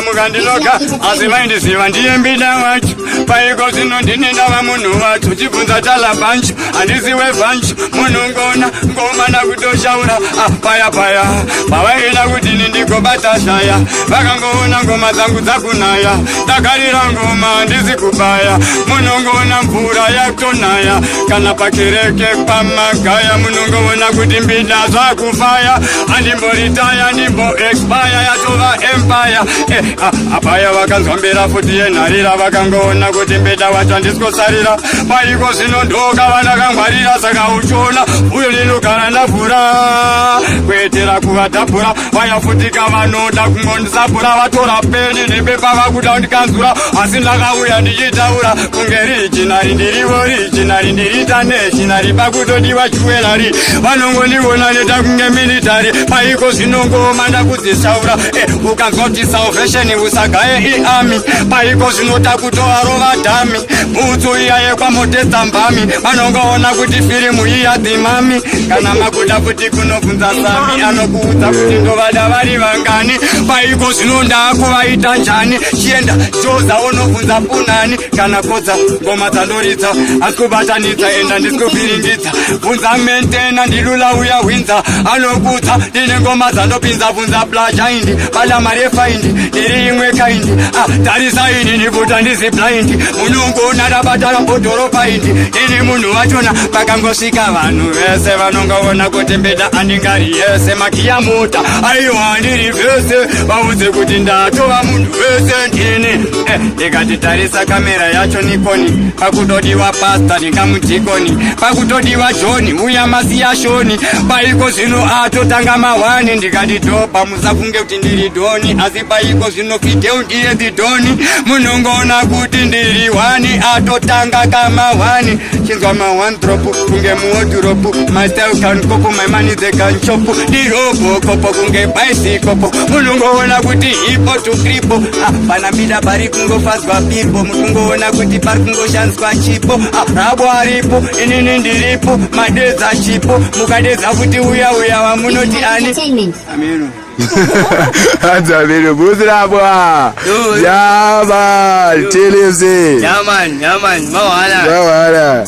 Mugandinoka, as a mind is even DMB down. Paiko zino ndini ndawa munu watu chifunza chala bunch and this way bunch munungona ngoma na kutoshaura paya pawaina kuti ndiko batashaya vakangoona ngoma zangu dzakunaya dakarira ngoma ndizikubaya munungona mvura yatonaya kana pakereke pamagaya munungoona kuti mbida zvakufaya andimboritaya ndimbo expire yatova empire apaya vakanzwambira futi yenharira vakangoona kuti mbeda wacho ndisikosarira paiko zvinondoka vanakangwarira saka uchona uyo linogara ndavhura kuitira kuvadhabhura vayafutika vanoda kungondisabhura vatora peni nepepa vakuda ndikanzura asi ndakauya ndichitaura kunge rijinari ndirivo rijinari ndiriita neshinari pakutodiwa chiwenari vanongondiona neta kunge military paiko zvinongoma ndakudzisaura ukanzwa kuti salvation usagaye iami paiko zvinota kutovarova dhami bhutsu iya yekwamotedza mbami vanongoona kuti firimu iya dhimami kana makuda kuti kunobvunza sami anokuudza kuti ndovada vari vangani paiko zvinonda kuvaita njani chienda joza unobvunza punani kana kodza ngoma dzandoridza asi kubatanidza enda ndisikuvhiringidza bvunza mentena ndilula uya hwinza anokudza ndine ngoma dzandopinza bvunza blajaindi bada mari yefaindi ndiri imwe kaindi tarisaini ndivuta ndizi blind munongoona ndabatara bodhoropaindi ndiri munhu wachona pakangosvika vanhu vese vanongoona kuti mbeda andingari yese makiya mota aiwa ndiri vese vaudze kuti ndatova munhu wese ndini ndikati tarisa kamera yacho nikoni pakutodiwa pasta ndingamudhikoni pakutodiwa joni uya masiya shoni paiko zvino atotanga mahwani ndikati dhobha musafunge kuti ndiri dhoni asi paiko zvino fideu ndiye dzidhoni munongoona kuti ndiri hwani atotanga kamahwani chinzwa ma1 drop kunge muwodhuropu my style can kopo my money they can chop ndirobo kopo kunge baisikopo munongoona kuti hipo to kripo pana mbida pari kungofadzwa pipo mukungoona kuti pari kungoshandiswa chipo rabo aripo inini ndiripo madedza chipo mukadedza kuti uya vamunoti ani amino Anzamino buzrabwa Yaman Teleze Yaman Mawala Mawala